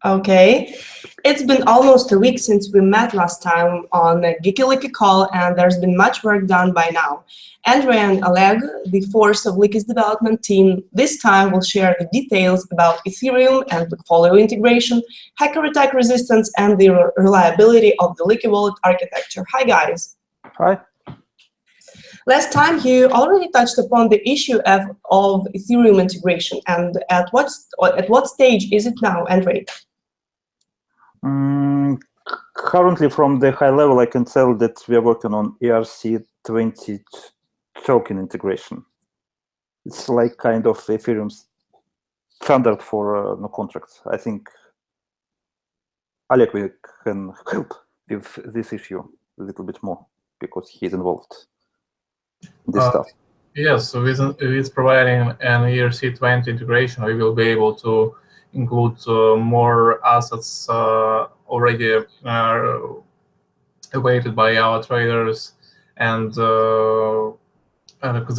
Okay. It's been almost a week since we met last time on a Geeky.Lykke call, and there's been much work done by now. Andrey and Oleg, the force of Lykke's development team, this time will share the details about Ethereum and Blockfolio integration, hacker attack resistance, and the reliability of the Lykke Wallet architecture. Hi, guys. Hi. Last time you already touched upon the issue of Ethereum integration, and at what stage is it now, Andrey? Currently, from the high level, I can tell that we are working on ERC20 token integration. It's like kind of Ethereum standard for no contracts. I think Oleg can help with this issue a little bit more because he's involved in this stuff. Yes, so with providing an ERC20 integration, we will be able to include more assets already awaited by our traders, and the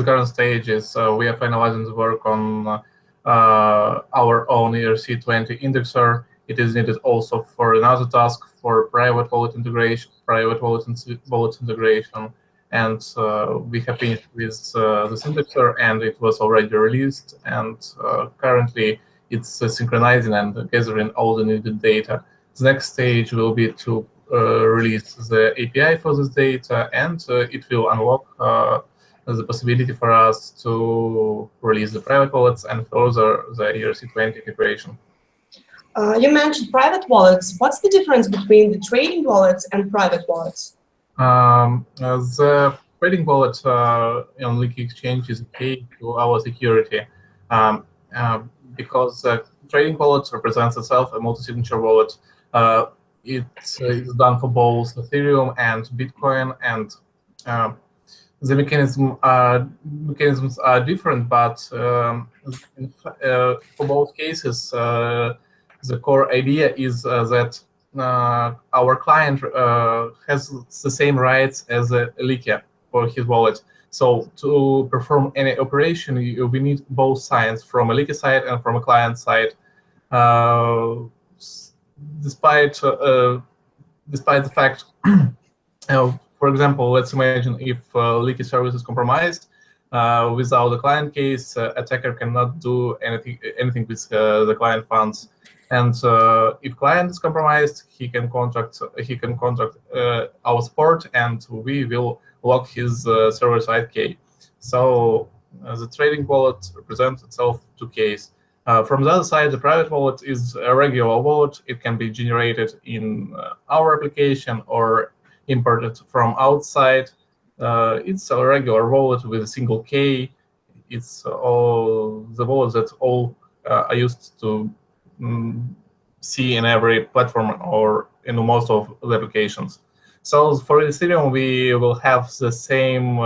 current stage is we are finalizing the work on our own ERC20 indexer. It is needed also for another task for private wallet integration, and we have finished with this indexer, and it was already released, and currently it's synchronizing and gathering all the needed data. The next stage will be to release the API for this data, and it will unlock the possibility for us to release the private wallets and further the ERC20 integration. You mentioned private wallets. What's the difference between the trading wallets and private wallets? The trading wallet on Lykke Exchange is a key to our security. Because trading wallet represents itself a multi-signature wallet. It's done for both Ethereum and Bitcoin, and the mechanisms are different, but for both cases, the core idea is that our client has the same rights as Lykke for his wallet. So to perform any operation, we need both sides, from a Lykke side and from a client side. Despite the fact, for example, let's imagine if Lykke service is compromised, without the client case, attacker cannot do anything with the client funds. And if client is compromised, he can contact our support, and we will lock his server-side key. So the trading wallet represents itself two keys. From the other side, the private wallet is a regular wallet. It can be generated in our application or imported from outside. It's a regular wallet with a single key. It's all the wallets that all are used to see in every platform or in most of the applications. So for Ethereum, we will have the same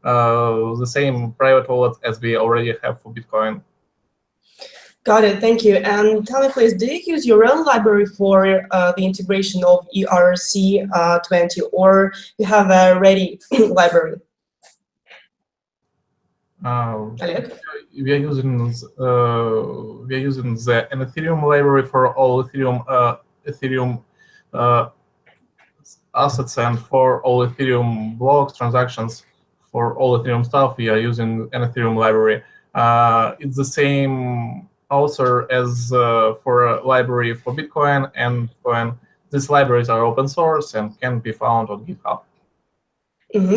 private wallet as we already have for Bitcoin. Got it. Thank you. And tell me, please, do you use your own library for the integration of ERC20, or you have a ready library? We are using an Ethereum library for all Ethereum assets, and for all Ethereum blocks, transactions, for all Ethereum stuff, we are using an Ethereum library. It's the same author as for a library for Bitcoin and Bitcoin. These libraries are open source and can be found on GitHub.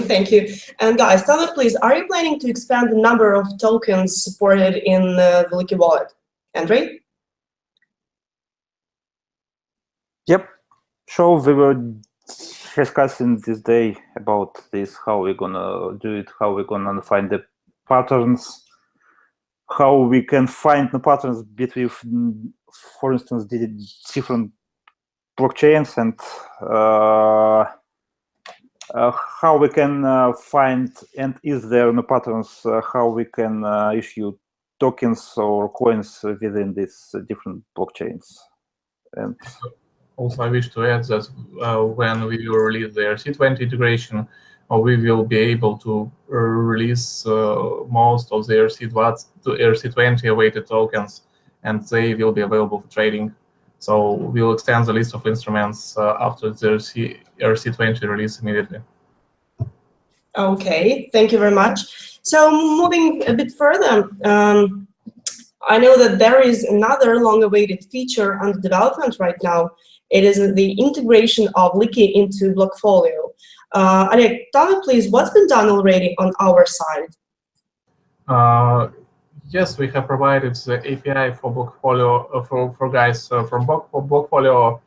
Thank you. And guys, tell me, please, are you planning to expand the number of tokens supported in the Lykke Wallet? Andrey? Yep. So we were discussing this day about this, how we're gonna do it, how we're gonna find the patterns, how we can find the patterns between, for instance, the different blockchains, and how we can find, and is there no patterns, how we can issue tokens or coins within these different blockchains. And also, I wish to add that when we will release the ERC20 integration, we will be able to release most of the ERC20 awaited tokens. and they will be available for trading. So we'll extend the list of instruments after the ERC20 release immediately. Okay, thank you very much. So moving a bit further, I know that there is another long-awaited feature under development right now. It is the integration of Lykke into Blockfolio. Oleg, tell me please, what's been done already on our side? Yes, we have provided the API for Blockfolio for guys from Blockfolio.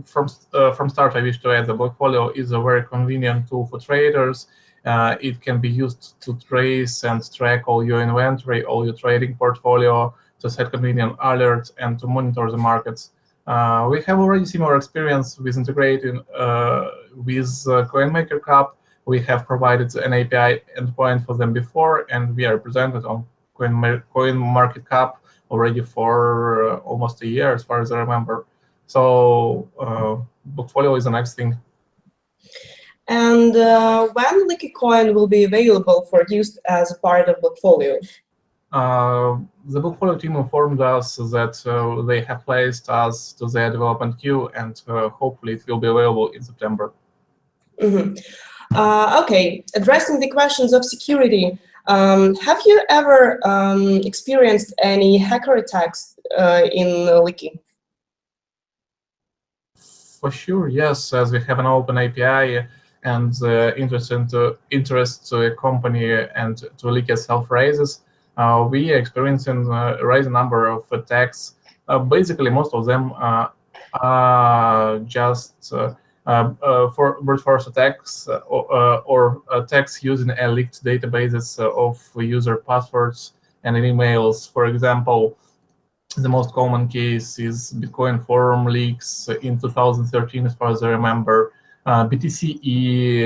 From start, I wish to add that Blockfolio is a very convenient tool for traders. It can be used to trace and track all your inventory, all your trading portfolio, to set convenient alerts, and to monitor the markets. We have already similar experience with integrating with CoinMaker Cup. We have provided an API endpoint for them before, and we are presented on CoinMarketCap already for almost a year, as far as I remember. So Blockfolio is the next thing. And when Lykke Coin will be available for use as a part of Blockfolio? The Blockfolio team informed us that they have placed us to their development queue, and hopefully it will be available in September. Mm-hmm. Okay, addressing the questions of security, have you ever experienced any hacker attacks in Lykke? For sure, yes. As we have an open API and interest to a company and to Lykke itself raises, we are experiencing a rising number of attacks. Basically, most of them are just for brute force attacks or attacks using a leaked databases of user passwords and emails. For example, the most common case is Bitcoin forum leaks in 2013, as far as I remember, BTC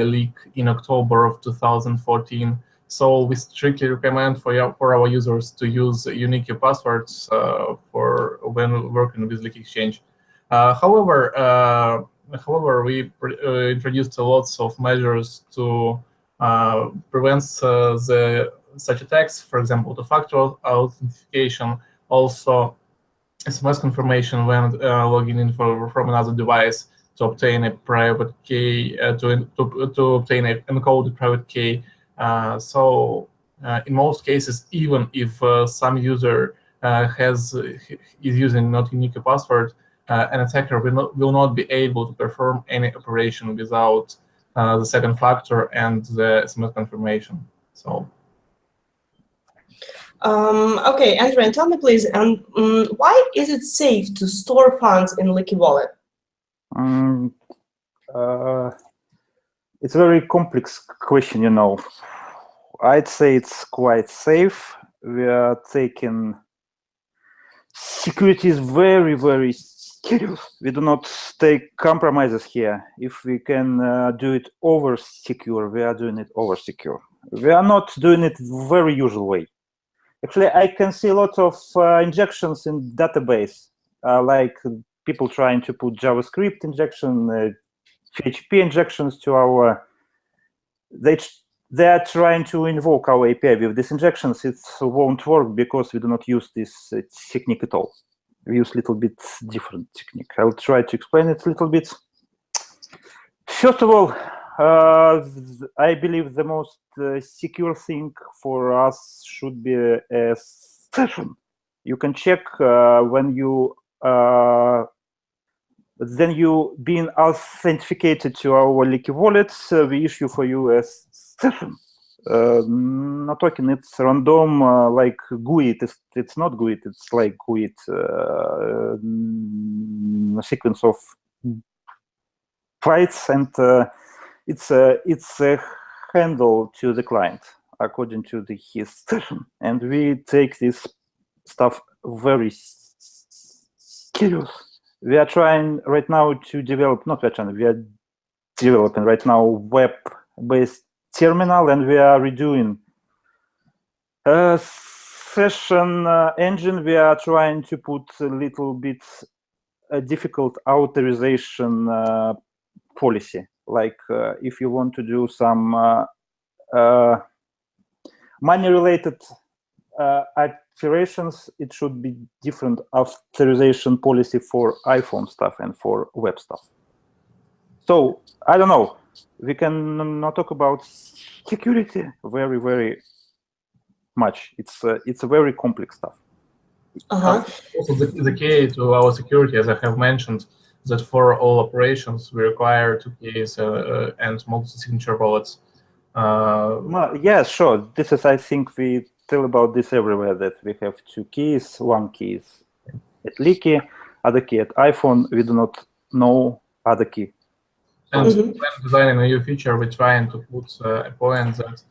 leak in October of 2014. So we strictly recommend for our users to use unique passwords for when working with Lykke Exchange. However, we introduced lots of measures to prevent such attacks. For example, two-factor authentication, also SMS confirmation when logging in from another device to obtain a private key, to obtain an encoded private key. So in most cases, even if some user is using not unique password, an attacker will not be able to perform any operation without the second factor and the SMS confirmation. So. Okay, Andrey, and tell me please, why is it safe to store funds in Lykke Wallet? It's a very complex question, you know. I'd say it's quite safe. We are taking security is very, very serious. We do not take compromises here. If we can do it over secure, we are doing it over secure. We are not doing it very usual way. Actually, I can see a lot of injections in database, like people trying to put JavaScript injection, PHP injections to our. They are trying to invoke our API with these injections. It won't work because we do not use this technique at all. We use a little bit different technique. I'll try to explain it a little bit. First of all, I believe the most secure thing for us should be a session. You can check when you then you being authenticated to our Lykke Wallet. We issue for you a session. Not token, it's random, like GUID. It's not GUID. It's like GUID, a sequence of bytes, and it's a handle to the client according to his session, and we take this stuff very serious. We are trying right now to develop, not we're trying, we are developing right now web-based terminal, and we are redoing a session engine. We are trying to put a little bit difficult authorization policy. Like if you want to do some money-related aspirations, it should be different authorization policy for iPhone stuff and for web stuff. So I don't know. We can not talk about security very, very much. It's a very complex stuff. Also, the key to our security, as I have mentioned, that for all operations we require 2 keys and multi-signature wallets. Yes, sure. This is, I think, we tell about this everywhere, that we have 2 keys, 1 key is at Lykke, other key at iPhone. We do not know other key. And when designing a new feature, we're trying to put a point that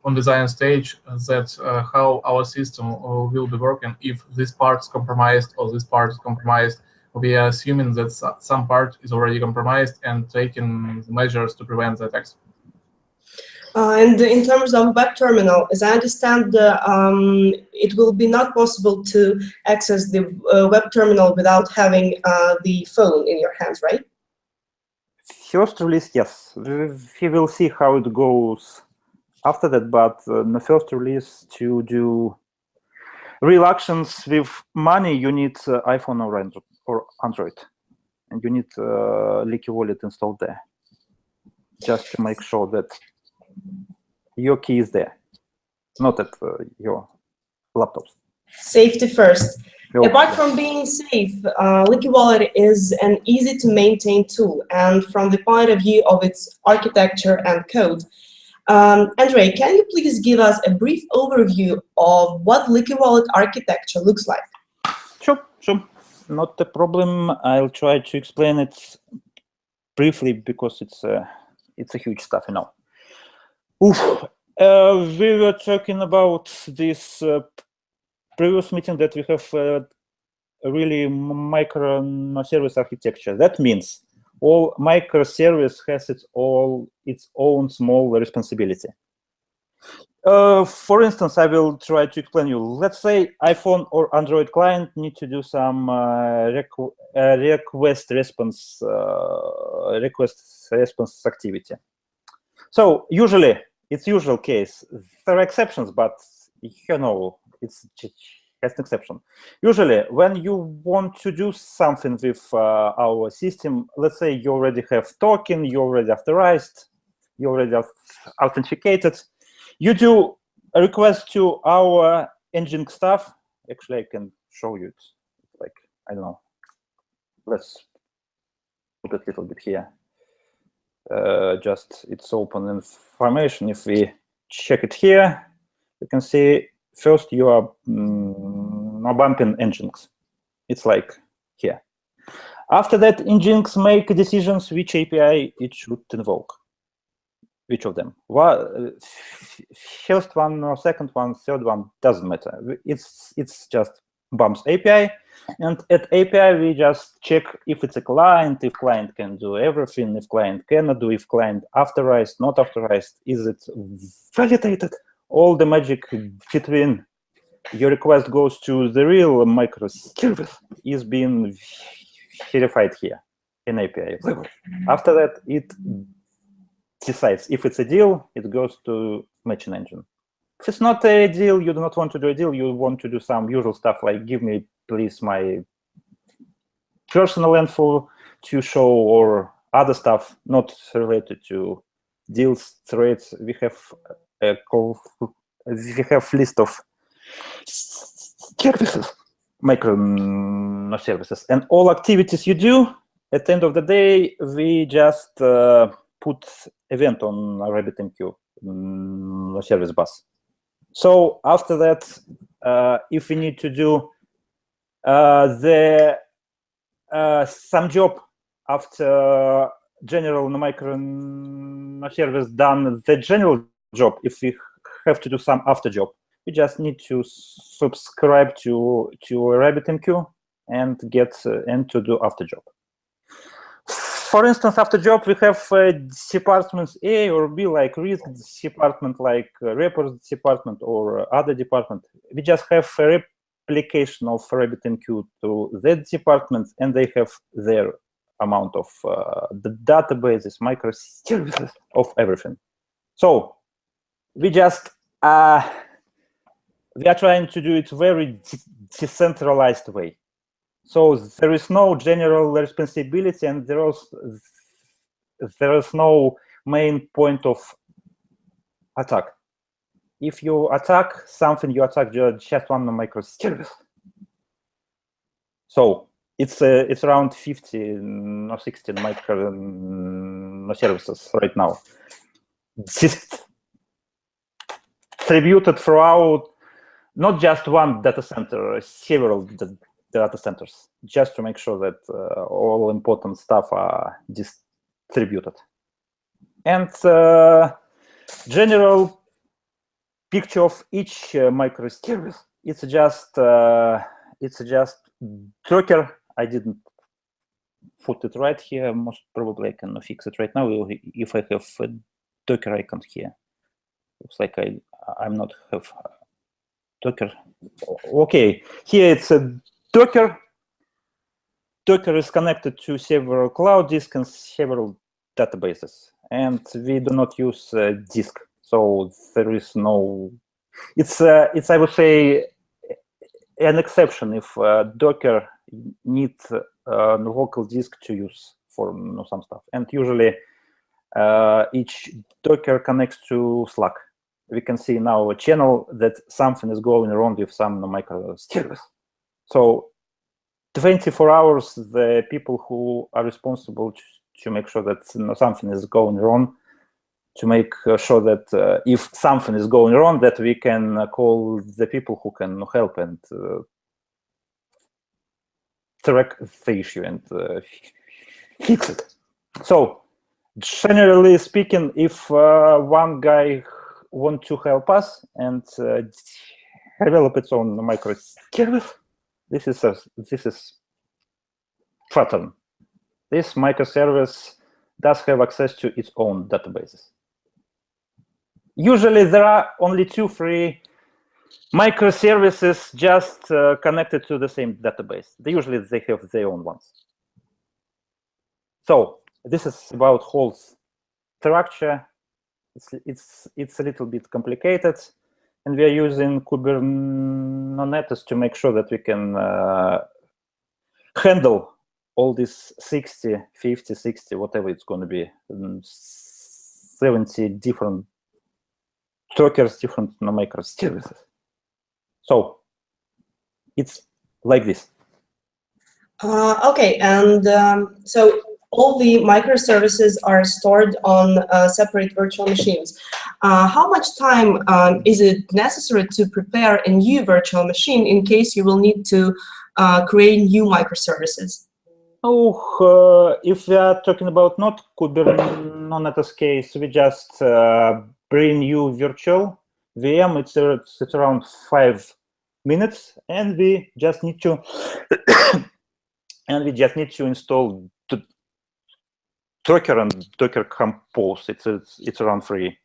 on design stage, that how our system will be working if this part is compromised or this part is compromised. We are assuming that some part is already compromised and taking measures to prevent the attacks. And in terms of web terminal, as I understand, it will be not possible to access the web terminal without having the phone in your hands, right? First release, yes. We will see how it goes after that, but in the first release, to do real actions with money, you need iPhone or Android, and you need Lykke Wallet installed there, just to make sure that your key is there, not at your laptops. Safety first. Apart from being safe, Lykke Wallet is an easy-to-maintain tool, and from the point of view of its architecture and code. Andrey, can you please give us a brief overview of what Lykke Wallet architecture looks like? Sure. Not a problem. I'll try to explain it briefly because it's a huge stuff, you know. We were talking about this previous meeting that we have a really microservice architecture. That means all microservice has its own small responsibility. For instance, I will try to explain you. Let's say iPhone or Android client need to do some request response activity. So usually, it's usual case. There are exceptions, but you know, it's just an exception. Usually, when you want to do something with our system, let's say you already have token, you already authorized, you already authenticated, you do a request to our engine stuff. Actually, I can show you it. Like, I don't know. Let's put it a little bit here. Just it's open information. If we check it here, you can see first you are bumping engines. It's like here. After that, engines make decisions which API it should invoke. Which of them? Well, first one or second one, third one, doesn't matter. It's just bumps API, and at API we just check if it's a client, if client can do everything, if client cannot do, if client authorized, not authorized, is it validated? All the magic between your request goes to the real microservice is being verified here in API. After that, it decides if it's a deal, it goes to matching engine. If it's not a deal, you do not want to do a deal, you want to do some usual stuff like give me please my personal info to show or other stuff not related to deals, threads. We have a list of services, microservices, and all activities you do, at the end of the day, we just put event on RabbitMQ service bus. So after that, if we need to do some job after general microservice done the general job, if we have to do some after job, we just need to subscribe to RabbitMQ and get and to do after job. For instance, after job, we have departments A or B, like risk department, like reports department, or other department. We just have a replication of RabbitMQ to that department, and they have their amount of the databases, microservices of everything. So we just we are trying to do it very decentralized way. So there is no general responsibility, and there is no main point of attack. If you attack something, you attack just one microservice. So it's around 50 or 60 microservices right now, distributed throughout not just one data center, several data centers, just to make sure that all important stuff are distributed. And general picture of each microservice, it's just Docker. I didn't put it right here. Most probably I can fix it right now if I have a Docker icon here. Looks like I'm not have Docker. Okay, here it's a Docker. Docker is connected to several cloud disks and several databases, and we do not use disk. So there is no. It's I would say an exception if Docker needs a local disk to use for some stuff, and usually each Docker connects to Slack. We can see now a channel that something is going wrong with some microservice. So 24 hours, the people who are responsible to make sure that something is going wrong, to make sure that if something is going wrong, that we can call the people who can help and track the issue and fix it. So generally speaking, if one guy wants to help us and develop its own microservice, this is pattern. This microservice does have access to its own databases. Usually there are only 2-3 microservices just connected to the same database. Usually they have their own ones. So this is about whole structure. It's a little bit complicated, and we are using Kubernetes to make sure that we can handle all these 60, 50, 60, whatever it's going to be, 70 different Dockers, different microservices. So it's like this. Okay, and so all the microservices are stored on separate virtual machines. How much time is it necessary to prepare a new virtual machine in case you will need to create new microservices? Oh, if we are talking about not Kubernetes case, we just bring new virtual VM. It's around 5 minutes, and we just need to install Docker and Docker Compose. It's around 3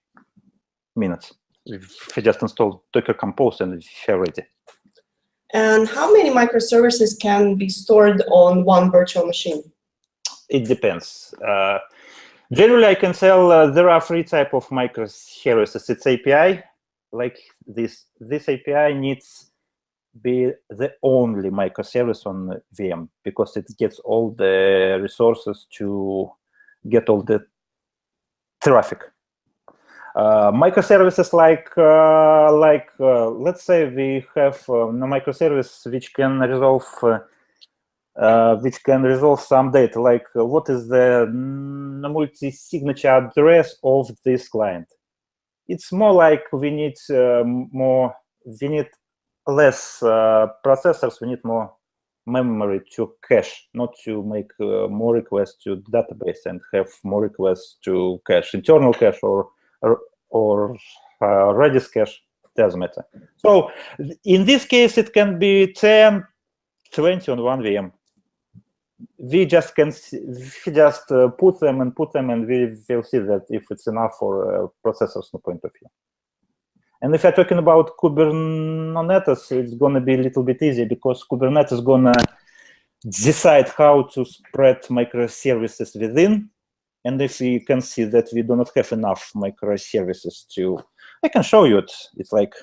minutes. We just install Docker Compose and we're ready. And how many microservices can be stored on one virtual machine? It depends. Generally, I can tell there are 3 types of microservices. It's API, like this. This API needs be the only microservice on VM because it gets all the resources to get all the traffic. Microservices like let's say we have a microservice which can resolve some data, like what is the multi-signature address of this client. It's more like we need less processors, we need more memory to cache, not to make more requests to database and have more requests to cache, internal cache or Redis cache, doesn't matter. So in this case, it can be 10, 20 on one VM. We just put them, and we will see that if it's enough for processors point of view. And if you're talking about Kubernetes, it's going to be a little bit easier because Kubernetes is going to decide how to spread microservices within. And if we can see that we do not have enough microservices I can show you it. It's like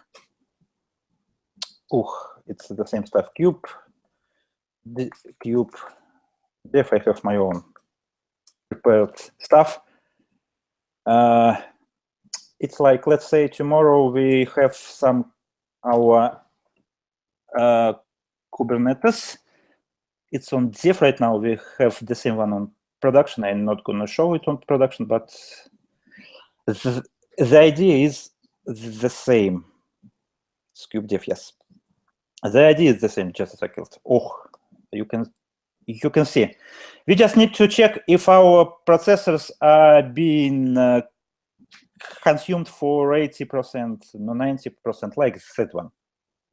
it's the same stuff. Cube, def, I have my own prepared stuff. It's like, let's say tomorrow we have our Kubernetes. It's on dev right now. We have the same one on production. I'm not going to show it on production, but the idea is the same. It's kube dev, yes. The idea is the same, just as I killed. You can see. We just need to check if our processors are being consumed for 80%, no 90%, like that one.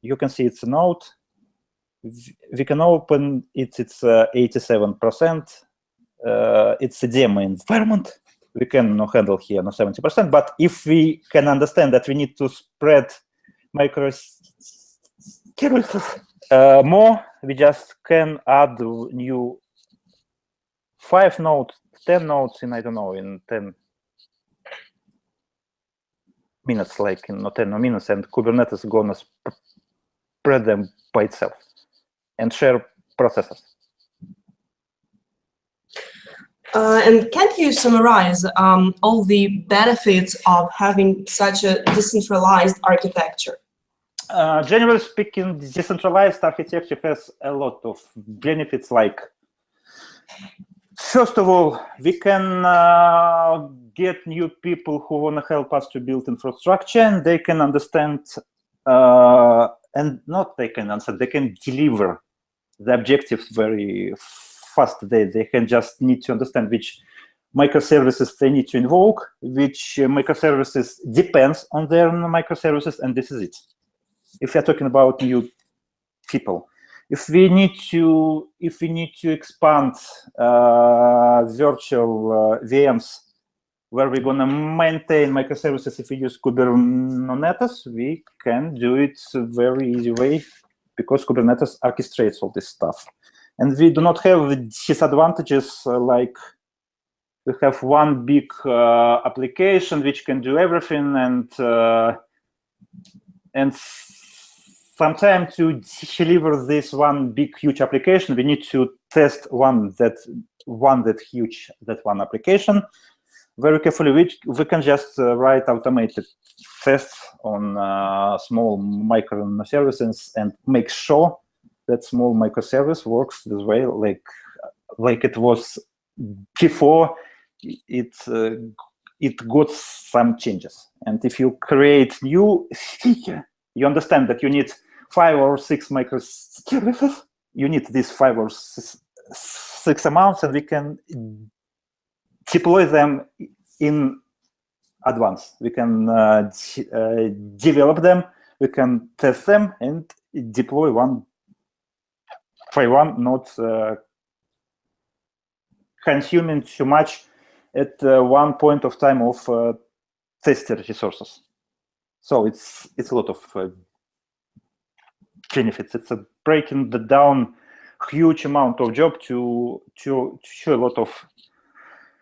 You can see it's a node. We can open it, it's 87%. It's a demo environment. We can handle here no 70%, but if we can understand that we need to spread microservices more, we just can add new 5 nodes, 10 nodes in, I don't know, in 10 minutes, like in 10 minutes, and Kubernetes is gonna spread them by itself and share processes. And can't you summarize all the benefits of having such a decentralized architecture? Generally speaking, decentralized architecture has a lot of benefits. Like, first of all, we can get new people who want to help us to build infrastructure, and they can understand, and not they can understand, they can deliver the objectives very fast. They can just need to understand which microservices they need to invoke, which microservices depends on their microservices, and this is it. If you're talking about new people, if we need to expand virtual VMs where we're gonna maintain microservices, if we use Kubernetes, we can do it very easy way because Kubernetes orchestrates all this stuff. And we do not have disadvantages like we have one big application which can do everything, and sometimes to deliver this one big huge application, we need to test one application very carefully. We can just write automated tests on small microservices and make sure that small microservice works this way, like it was before it got some changes. And if you create new feature, you understand that you need 5 or 6 microservices. You need these 5 or 6 amounts, and we can deploy them in advance. We can develop them, we can test them, and deploy one by one, not consuming too much at one point of time of tester resources. So it's a lot of benefits. It's breaking down huge amount of job to a lot of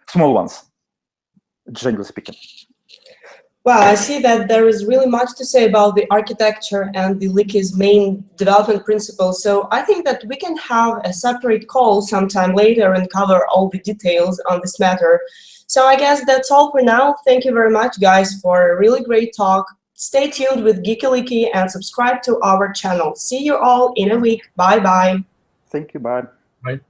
small ones, generally speaking. Well, I see that there is really much to say about the architecture and the Lykke's main development principles. So I think that we can have a separate call sometime later and cover all the details on this matter. So I guess that's all for now. Thank you very much, guys, for a really great talk. Stay tuned with Geeky.Lykke and subscribe to our channel. See you all in a week. Bye-bye. Thank you. Bye. Bye.